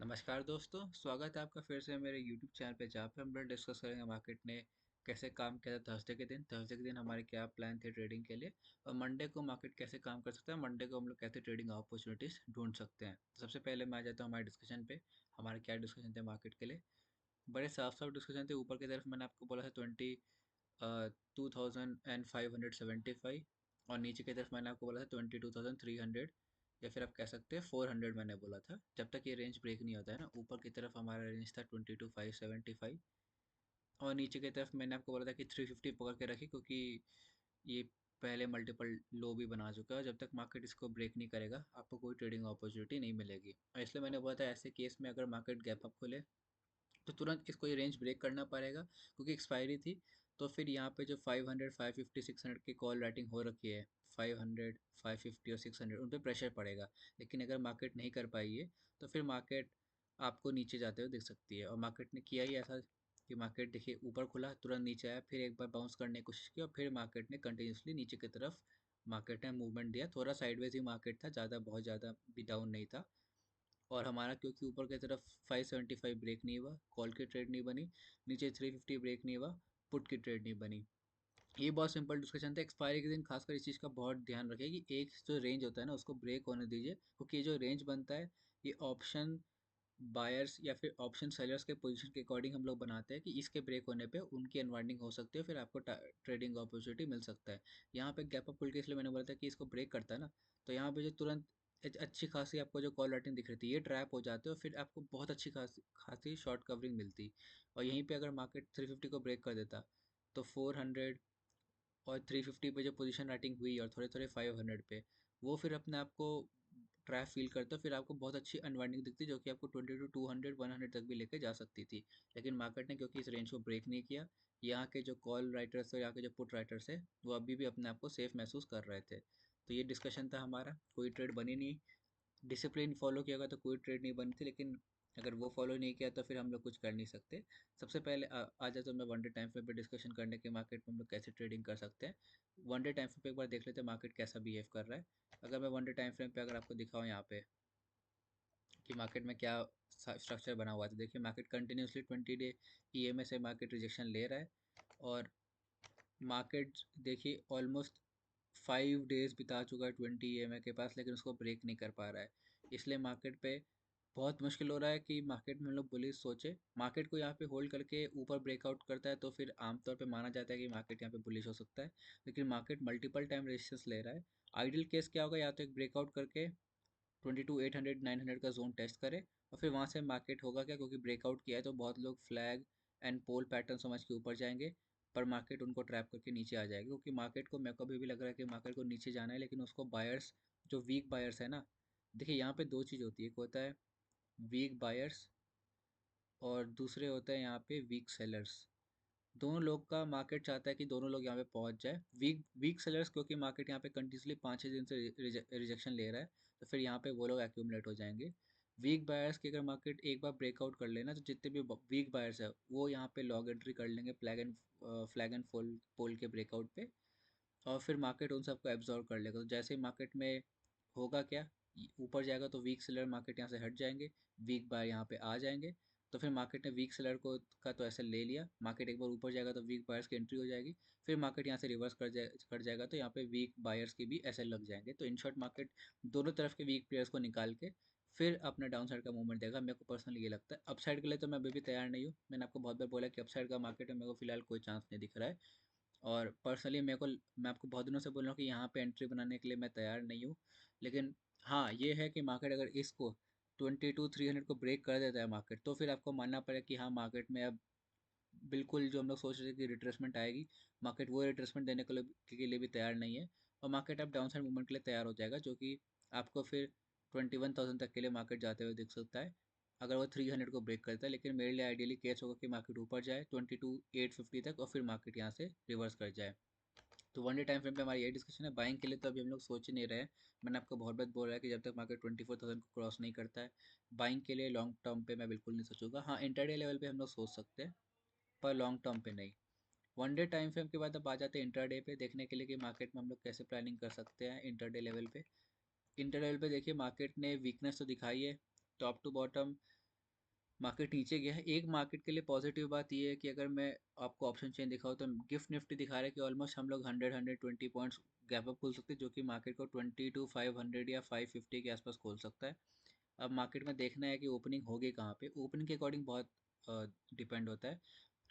नमस्कार दोस्तों, स्वागत है आपका फिर से मेरे YouTube चैनल पे, जहाँ पे हम लोग डिस्कस करेंगे मार्केट ने कैसे काम किया था थर्सडे के दिन हमारे क्या प्लान थे ट्रेडिंग के लिए, और मंडे को मार्केट कैसे काम कर सकता है, मंडे को हम लोग कैसे ट्रेडिंग अपॉर्चुनिटीज ढूंढ सकते हैं। तो सबसे पहले मैं आ जाता हूँ हमारे डिस्कशन पे। हमारे क्या डिस्कशन थे मार्केट के लिए, बड़े साफ साफ डिस्कशन थे। ऊपर की तरफ मैंने आपको बोला था 22,575, और नीचे की तरफ मैंने आपको बोला था 22,300, या फिर आप कह सकते हैं 400 मैंने बोला था। जब तक ये रेंज ब्रेक नहीं होता है ना, ऊपर की तरफ हमारा रेंज था 22,575, और नीचे की तरफ मैंने आपको बोला था कि 350 पकड़ के रखी, क्योंकि ये पहले मल्टीपल लो भी बना चुका है। जब तक मार्केट इसको ब्रेक नहीं करेगा, आपको कोई ट्रेडिंग अपॉर्चुनिटी नहीं मिलेगी। और इसलिए मैंने बोला था ऐसे केस में अगर मार्केट गैप अप खोले तो तुरंत इसको ये रेंज ब्रेक करना पड़ेगा, क्योंकि एक्सपायरी थी। तो फिर यहाँ पे जो 500, 550, 600 की कॉल राइटिंग हो रखी है, 500, 550 और 600 उन पे प्रेशर पड़ेगा। लेकिन अगर मार्केट नहीं कर पाई है, तो फिर मार्केट आपको नीचे जाते हुए दिख सकती है। और मार्केट ने किया ही ऐसा कि मार्केट देखिए ऊपर खुला, तुरंत नीचे आया, फिर एक बार बाउंस करने की कोशिश की, और फिर मार्केट ने कंटिन्यूसली नीचे की तरफ मार्केट ने मूवमेंट दिया। थोड़ा साइडवेज ही मार्केट था, ज़्यादा बहुत ज़्यादा भी डाउन नहीं था। और हमारा क्योंकि ऊपर की तरफ 575 ब्रेक नहीं हुआ, कॉल की ट्रेड नहीं बनी, नीचे 350 ब्रेक नहीं हुआ, पुट की ट्रेड नहीं बनी। ये बहुत सिंपल डिस्कशन था। एक्सपायरी के दिन खासकर इस चीज़ का बहुत ध्यान रखें कि एक जो रेंज होता है ना, उसको ब्रेक होने दीजिए, क्योंकि ये जो रेंज बनता है, ये ऑप्शन बायर्स या फिर ऑप्शन सेलर्स के पोजीशन के अकॉर्डिंग हम लोग बनाते हैं कि इसके ब्रेक होने पे उनकी अनवाइंडिंग हो सकती है, फिर आपको ट्रेडिंग अपॉर्चुनिटी मिल सकता है। यहाँ पे गैप अप खुल के, इसलिए मैंने बोला था कि इसको ब्रेक करता है ना, तो यहाँ पे जो तुरंत अच्छी खासी आपको जो कॉल राइटिंग दिख रही थी, ये ट्रैप हो जाते हो, फिर आपको बहुत अच्छी खासी खासी शॉर्ट कवरिंग मिलती। और यहीं पे अगर मार्केट 350 को ब्रेक कर देता, तो 400 और 350 पे जो पोजीशन राइटिंग हुई, और थोड़े थोड़े 500 पे, वो फिर अपने आप को ट्रैप फील करते हो, फिर आपको बहुत अच्छी अनवाइंडिंग दिखती, जो कि आपको 2200, 100 तक भी लेके जा सकती थी। लेकिन मार्केट ने क्योंकि इस रेंज को ब्रेक नहीं किया, यहाँ के जो कॉल राइटर्स और यहाँ के जो पुट राइटर्स है, वो अभी भी अपने आप को सेफ महसूस कर रहे थे। तो ये डिस्कशन था हमारा, कोई ट्रेड बनी नहीं। डिसिप्लिन फॉलो किया होगा तो कोई ट्रेड नहीं बनती, लेकिन अगर वो फॉलो नहीं किया तो फिर हम लोग कुछ कर नहीं सकते। सबसे पहले आ जाए तो मैं वन डे टाइम फ्रेम पे डिस्कशन करने के, मार्केट में हम लोग कैसे ट्रेडिंग कर सकते हैं। वन डे टाइम फ्रेम पे एक बार देख लेते हैं मार्केट कैसा बिहेव कर रहा है। अगर मैं वन डे टाइम फ्रेम पे अगर आपको दिखाऊँ यहाँ पे कि मार्केट में क्या स्ट्रक्चर बना हुआ है, तो देखिए मार्केट कंटिन्यूसली 20 डे ईएमए से मार्केट रिजेक्शन ले रहा है। और मार्केट देखिए ऑलमोस्ट 5 डेज बिता चुका है 20 ईएमए के पास, लेकिन उसको ब्रेक नहीं कर पा रहा है। इसलिए मार्केट पे बहुत मुश्किल हो रहा है कि मार्केट में हम लोग बुलिश सोचे। मार्केट को यहाँ पे होल्ड करके ऊपर ब्रेकआउट करता है, तो फिर आमतौर पे माना जाता है कि मार्केट यहाँ पे बुलिश हो सकता है। लेकिन मार्केट मल्टीपल टाइम रेजिस्टेंस ले रहा है। आइडियल केस क्या होगा, या तो एक ब्रेकआउट करके 22,800, 900 का जोन टेस्ट करे, और फिर वहाँ से मार्केट होगा क्या, क्योंकि ब्रेकआउट किया है तो बहुत लोग फ्लैग एंड पोल पैटर्न समझ के ऊपर जाएंगे, पर मार्केट उनको ट्रैप करके नीचे आ जाएगी। क्योंकि मार्केट को, मेरे को अभी भी लग रहा है कि मार्केट को नीचे जाना है, लेकिन उसको बायर्स, जो वीक बायर्स है ना, देखिए यहाँ पे दो चीज़ होती है, एक होता है वीक बायर्स, और दूसरे होते हैं यहाँ पे वीक सेलर्स। दोनों लोग का मार्केट चाहता है कि दोनों लोग यहाँ पे पहुँच जाए। वीक वीक सेलर्स, क्योंकि मार्केट यहाँ पे कंटिन्यूसली 5-6 दिन से रिजेक्शन ले रहा है, तो फिर यहाँ पे वो लोग एक्यूमुलेट हो जाएंगे। वीक बायर्स की अगर मार्केट एक बार ब्रेकआउट कर लेना, तो जितने भी वीक बायर्स है वो यहाँ पे लॉन्ग एंट्री कर लेंगे फ्लैग एंड फोल पोल के ब्रेकआउट पे, और फिर मार्केट उन सबको एब्जॉर्व कर लेगा। तो जैसे ही मार्केट में होगा क्या, ऊपर जाएगा तो वीक सेलर मार्केट यहाँ से हट जाएंगे, वीक बायर यहाँ पे आ जाएंगे। तो फिर मार्केट ने वीक सेलर को का तो ऐसे ले लिया, मार्केट एक बार ऊपर जाएगा तो वीक बायर्स की एंट्री हो जाएगी, फिर मार्केट यहाँ से रिवर्स कर जाएगा, तो यहाँ पे वीक बायर्स के भी ऐसे लग जाएंगे। तो इन शॉर्ट मार्केट दोनों तरफ के वीक प्लेयर्स को निकाल के फिर अपना डाउन साइड का मूवमेंट देगा। मेरे को पर्सनली ये लगता है। अप साइड के लिए तो मैं अभी भी तैयार नहीं हूँ। मैंने आपको बहुत बार बोला कि अप साइड का मार्केट में मेरे को फिलहाल कोई चांस नहीं दिख रहा है। और पर्सनली मैं आपको बहुत दिनों से बोल रहा हूँ कि यहाँ पे एंट्री बनाने के लिए मैं तैयार नहीं हूँ। लेकिन हाँ, ये है कि मार्केट अगर इसको 22,300 को ब्रेक कर देता है मार्केट, तो फिर आपको मानना पड़ेगा कि हाँ, मार्केट में अब बिल्कुल जो हम लोग सोच रहे थे कि रिट्रेसमेंट आएगी, मार्केट वो रिट्रेसमेंट देने के लिए भी तैयार नहीं है। और मार्केट अब डाउन साइड मूवमेंट के लिए तैयार हो जाएगा, जो कि आपको फिर 21,000 तक के लिए मार्केट जाते हुए दिख सकता है, अगर वो 300 को ब्रेक करता है। लेकिन मेरे लिए आइडियली केस होगा कि मार्केट ऊपर जाए 22,850 तक, और फिर मार्केट यहाँ से रिवर्स कर जाए। तो वन डे टाइम फ्रेम पे हमारी यही डिस्कशन है। बाइंग के लिए तो अभी हम लोग सोच ही नहीं रहे हैं। मैंने आपको बहुत बार बोला है कि जब तक मार्केट 24,000 को क्रॉस नहीं करता है, बाइंग के लिए लॉन्ग टर्म पे मैं बिल्कुल नहीं सोचूंगा। हाँ, इंटरडे लेवल पे हम लोग सोच सकते हैं, पर लॉन्ग टर्म पे नहीं। वन डे टाइम फ्रेम के बाद अब आ जाते हैं इंटरडे पे, देखने के लिए कि मार्केट में हम लोग कैसे प्लानिंग कर सकते हैं इंटरडे लेवल पे। इंटर लेवल पे देखिए मार्केट ने वीकनेस तो दिखाई है, टॉप टू बॉटम मार्केट नीचे गया है। एक मार्केट के लिए पॉजिटिव बात ये है कि अगर मैं आपको ऑप्शन चेन दिखाऊँ तो गिफ्ट निफ्टी दिखा रहा है कि ऑलमोस्ट हम लोग 100-120 पॉइंट्स गैप अप खोल सकते हैं, जो कि मार्केट को 22,500 या 550 के आसपास खोल सकता है। अब मार्केट में देखना है कि ओपनिंग होगी कहाँ पे। ओपनिंग के अकॉर्डिंग बहुत डिपेंड होता है,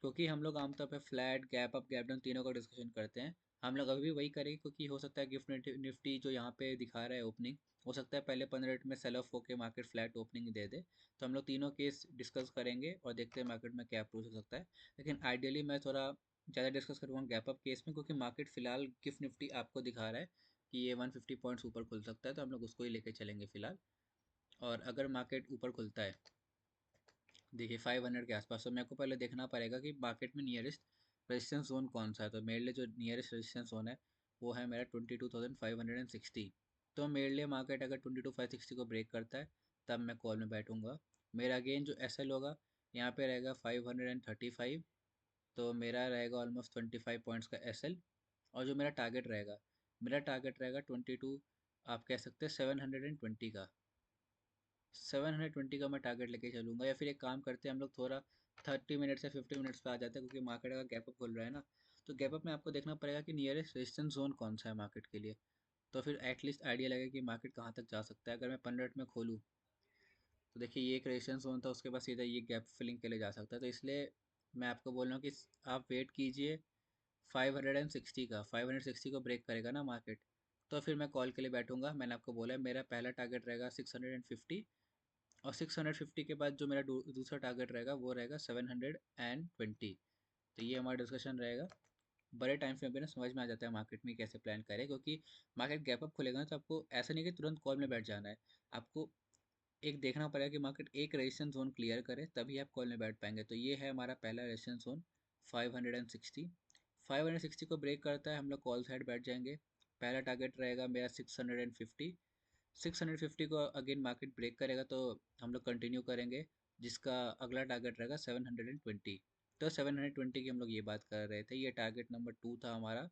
क्योंकि हम लोग आमतौर पे flat, gap up, gap down तीनों का डिस्कशन करते हैं। हम लोग अभी भी वही करेंगे, क्योंकि हो सकता है गिफ्ट निफ्टी जो यहाँ पे दिखा रहा है ओपनिंग, हो सकता है पहले 15 मिनट में सेल ऑफ होकर मार्केट फ्लैट ओपनिंग दे दे। तो हम लोग तीनों केस डिस्कस करेंगे और देखते हैं मार्केट में क्या अप्रोच हो सकता है। लेकिन आइडियली मैं थोड़ा ज़्यादा डिस्कस करूँगा गैप अप केस में, क्योंकि मार्केट फिलहाल गिफ्ट निफ्टी आपको दिखा रहा है कि ये 150 पॉइंट्स ऊपर खुल सकता है, तो हम लोग उसको ही लेके चलेंगे फिलहाल। और अगर मार्केट ऊपर खुलता है, देखिए 500 के आसपास, तो मेरे को पहले देखना पड़ेगा कि मार्केट में नियरेस्ट रेजिस्टेंस जोन कौन सा है। तो मेरे लिए जो नियरेस्ट रेजिस्टेंस जोन है वो है मेरा 22,560। तो मेरे लिए मार्केट अगर 22,560 को ब्रेक करता है तब मैं कॉल में बैठूंगा। मेरा अगेन जो एस एल होगा यहाँ पे रहेगा 535। तो मेरा रहेगा ऑलमोस्ट 25 पॉइंट्स का एस एल। और जो मेरा टारगेट रहेगा 22, आप कह सकते हैं 720 का। 720 का मैं टारगेट लेके चलूंगा, या फिर एक काम करते हैं हम लोग थोड़ा 30 मिनट से 50 मिनट्स पे आ जाते हैं, क्योंकि मार्केट का गैप अप खुल रहा है ना। तो गैप अप में आपको देखना पड़ेगा कि नियरेस्ट रेजिस्टेंस जोन कौन सा है मार्केट के लिए। तो फिर एटलीस्ट आइडिया लगेगा कि मार्केट कहाँ तक जा सकता है। अगर मैं 15 मिनट में खोलूँ तो देखिए ये एक रेजिस्टेंस जोन था, उसके बाद सीधा ये गैप फिलिंग के लिए जा सकता है। तो इसलिए मैं आपको बोल रहा हूँ कि आप वेट कीजिए 560 का। 560 को ब्रेक करेगा ना मार्केट, तो फिर मैं कॉल के लिए बैठूंगा। मैंने आपको बोला है मेरा पहला टारगेट रहेगा 650, और 650 के बाद जो मेरा दूसरा टारगेट रहेगा वो रहेगा 720। तो ये हमारा डिस्कशन रहेगा। बड़े टाइम फ्रेम पे ना समझ में आ जाता है मार्केट में कैसे प्लान करें, क्योंकि मार्केट गैप अप खुलेगा ना, तो आपको ऐसा नहीं कि तुरंत कॉल में बैठ जाना है। आपको एक देखना पड़ेगा कि मार्केट एक रेजिस्टेंस जोन क्लियर करे, तभी आप कॉल में बैठ पाएंगे। तो ये है हमारा पहला रेजिस्टेंस जोन 560। 560 को ब्रेक करता है हम लोग कॉल साइड बैठ जाएंगे। पहला टारगेट रहेगा मेरा 650। 650 को अगेन मार्केट ब्रेक करेगा तो हम लोग कंटिन्यू करेंगे, जिसका अगला टारगेट रहेगा 720। तो 720 की हम लोग ये बात कर रहे थे, ये टारगेट नंबर 2 था हमारा।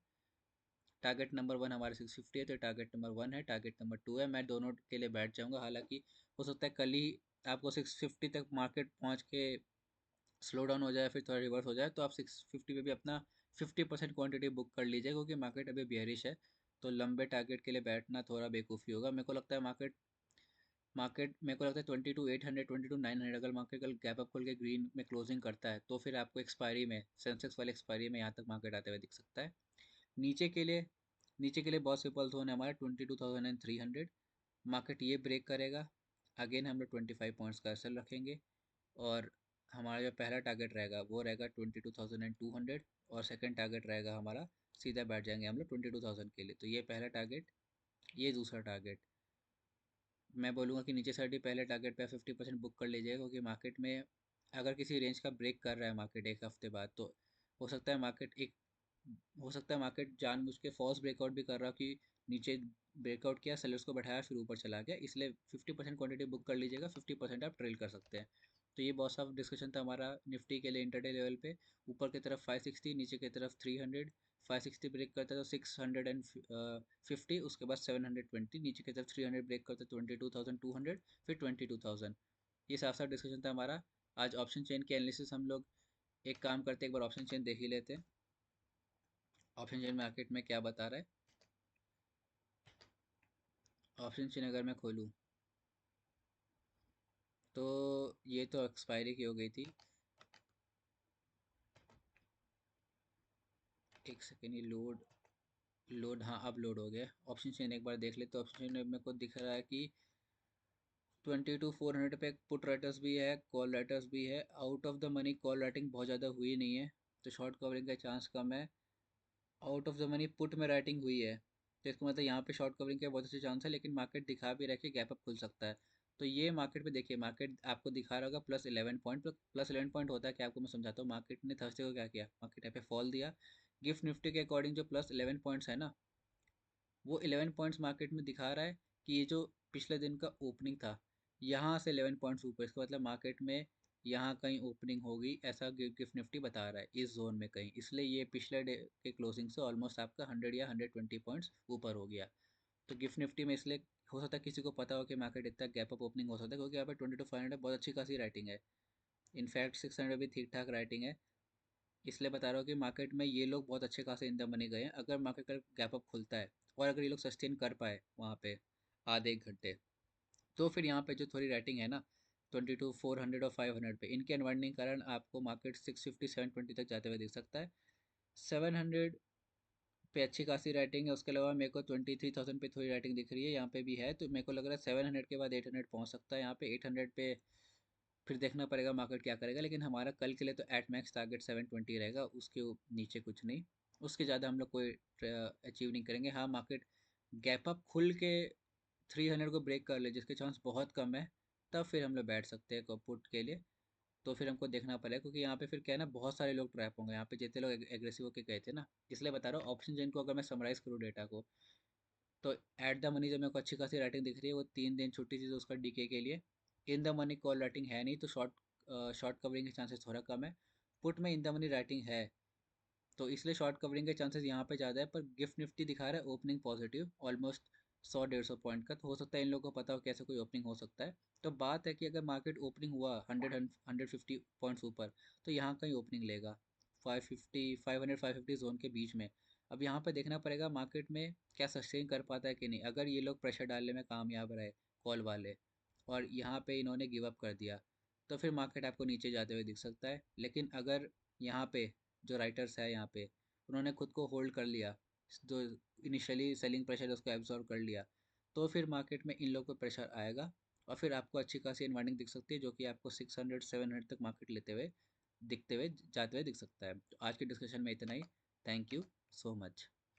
टारगेट नंबर 1 हमारा 650 है, तो टारगेट नंबर 1 है, टारगेट नंबर 2 है। मैं दोनों के लिए बैठ जाऊंगा। हालांकि हो सकता है कल ही आपको 650 तक मार्केट पहुंच के स्लो डाउन हो जाए, फिर थोड़ा रिवर्स हो जाए, तो आप 650 पे भी अपना 50% क्वांटिटी बुक कर लीजिए, क्योंकि मार्केट अभी बियरिश है। तो लंबे टारगेट के लिए बैठना थोड़ा बेवकूफ़ी होगा। मेरे को लगता है मार्केट मेरे को लगता है 22,800, 22,900 अगर मार्केट कल गैप अप खोल के ग्रीन में क्लोजिंग करता है, तो फिर आपको एक्सपायरी में, सेंसेक्स वाले एक्सपायरी में यहाँ तक मार्केट आते हुए दिख सकता है। नीचे के लिए नीचे के लिए बहुत सिंपल जोन है हमारा 22,300। मार्केट ये ब्रेक करेगा, अगेन हम लोग 25 पॉइंट्स का एसएल रखेंगे। और हमारा जो पहला टारगेट रहेगा वो रहेगा 22,200, और सेकंड टारगेट रहेगा हमारा, सीधा बैठ जाएंगे हम लोग 22,000 के लिए। तो ये पहला टारगेट, ये दूसरा टारगेट। मैं बोलूँगा कि नीचे साइड ही पहले टारगेट पे 50% बुक कर लीजिएगा, क्योंकि मार्केट में अगर किसी रेंज का ब्रेक कर रहा है मार्केट एक हफ्ते बाद, तो हो सकता है मार्केट एक हो सकता है मार्केट जानबूझ के फॉल्स ब्रेकआउट भी कर रहा हो कि नीचे ब्रेकआउट किया, सेलर्स को बैठाया, फिर ऊपर चला गया। इसलिए 50% क्वांटिटी बुक कर लीजिएगा, 50% आप ट्रेल कर सकते हैं। तो ये बहुत सा डिस्कशन था हमारा निफ्टी के लिए इंटरडे लेवल पे। ऊपर की तरफ 560, नीचे की तरफ 300। 560 ब्रेक करता है तो 650, उसके बाद 720, नीचे की तरफ 300 ब्रेक करता है 22,200, फिर 22,000। ये साफ साफ डिस्कशन था हमारा। आज ऑप्शन चेन के एनालिसिस हम लोग एक काम करते हैं, एक बार ऑप्शन चेन देख ही लेते हैं। ऑप्शन चेन मार्केट में क्या बता रहा है। ऑप्शन चेन अगर मैं खोलूँ तो ये तो एक्सपायरी की हो गई थी। एक सेकेंड, ये लोड हाँ अब लोड हो गया। ऑप्शन चेन एक बार देख ले, तो ऑप्शन चेन में मेरे को दिख रहा है कि 22,400 पे पुट राइटर्स भी है, कॉल राइटर्स भी है। Out of the money call writing बहुत ज़्यादा हुई नहीं है, तो शॉर्ट कवरिंग का चांस कम है। Out of the money put में राइटिंग हुई है, तो इसका मतलब यहाँ पे शॉर्ट कवरिंग के बहुत अच्छे चांस है। लेकिन मार्केट दिखा भी रहा है कि गैप अप खुल सकता है। तो ये मार्केट पे देखिए, मार्केट आपको दिखा रहा होगा +11 पॉइंट। +11 पॉइंट होता है क्या, आपको मैं समझाता हूँ। मार्केट ने थर्सडे को क्या किया, मार्केट यहाँ पे फॉल दिया। गिफ्ट निफ्टी के अकॉर्डिंग जो +11 पॉइंट्स है ना, वो 11 पॉइंट्स मार्केट में दिखा रहा है कि ये जो पिछले दिन का ओपनिंग था, यहाँ से 11 पॉइंट्स ऊपर, इसका मतलब मार्केट में यहाँ कहीं ओपनिंग होगी, ऐसा गिफ्ट निफ्टी बता रहा है इस जोन में कहीं। इसलिए ये पिछले डे के क्लोजिंग से ऑलमोस्ट आपका 100 या 120 पॉइंट्स ऊपर हो गया। तो गिफ्ट निफ्टी में इसलिए हो सकता है किसी को पता हो कि मार्केट इतना गैप अप ओपनिंग हो सकता है, क्योंकि यहाँ पे 22,500 बहुत अच्छी खासी राइटिंग है। इनफैक्ट 600 भी ठीक ठाक राइटिंग है। इसलिए बता रहा हूँ कि मार्केट में ये लोग बहुत अच्छे खासे इन द मनी गए हैं। अगर मार्केट का गैप अप खुलता है और अगर ये लोग सस्टेन कर पाए वहाँ पे आधे एक घंटे, तो फिर यहाँ पे जो थोड़ी रेटिंग है ना 22 400 और 500 पे, इनके अनवाइंडिंग के कारण आपको मार्केट 650 720 तक जाते हुए दिख सकता है। 700 पे अच्छी खासी रेटिंग है। उसके अलावा मेरे को 23,000 पे थोड़ी रेटिंग दिख रही है, यहाँ पे भी है। तो मेरे को लग रहा है 700 के बाद 800 पहुँच सकता है। यहाँ पे 800 पे फिर देखना पड़ेगा मार्केट क्या करेगा, लेकिन हमारा कल के लिए तो एट मैक्स टारगेट 720 रहेगा, उसके नीचे कुछ नहीं। उसके ज़्यादा हम लोग कोई अचीव नहीं करेंगे। हाँ, मार्केट गैप अप खुल के 300 को ब्रेक कर ले, जिसके चांस बहुत कम है, तब फिर हम लोग बैठ सकते हैं पुट के लिए। तो फिर हमको देखना पड़ेगा, क्योंकि यहाँ पे फिर क्या है ना, बहुत सारे लोग ट्रैप होंगे यहाँ पे, जितने लोग एग्रेसिव होकर गए थे ना। इसलिए बता रहा हूँ, ऑप्शन जिनको अगर मैं समराइज़ करूँ डेटा को, तो एट द मनी जो मेरे को अच्छी खासी राइटिंग दिख रही है वो 3 दिन छुट्टी थी, तो उसका डीके के लिए। In the money call writing है नहीं, तो शॉर्ट कवरिंग के चांसेस थोड़ा कम है। पुट में इन द मनी राइटिंग है, तो इसलिए शॉर्ट कवरिंग के चांसेस यहाँ पे ज़्यादा है। पर गिफ्ट निफ्टी दिखा रहा है ओपनिंग पॉजिटिव ऑलमोस्ट 100 150 पॉइंट का, तो हो सकता है इन लोगों को पता हो कैसे कोई ओपनिंग हो सकता है। तो बात है कि अगर मार्केट ओपनिंग हुआ 100 150 पॉइंट्स ऊपर, तो यहाँ कहीं ओपनिंग लेगा 550 500 550 जोन के बीच में। अब यहाँ पे देखना पड़ेगा मार्केट में क्या सस्टेन कर पाता है कि नहीं। अगर ये लोग प्रेशर डालने में कामयाब रहे कॉल वाले, और यहाँ पे इन्होंने गिव अप कर दिया, तो फिर मार्केट आपको नीचे जाते हुए दिख सकता है। लेकिन अगर यहाँ पे जो राइटर्स है यहाँ पे, उन्होंने खुद को होल्ड कर लिया, जो इनिशियली सेलिंग प्रेशर है उसको एब्जॉर्व कर लिया, तो फिर मार्केट में इन लोगों को प्रेशर आएगा, और फिर आपको अच्छी खासी इन्वाइटिंग दिख सकती है, जो कि आपको 600 700 तक मार्केट लेते हुए दिखते हुए जाते हुए दिख सकता है। तो आज के डिस्कशन में इतना ही। Thank you so much.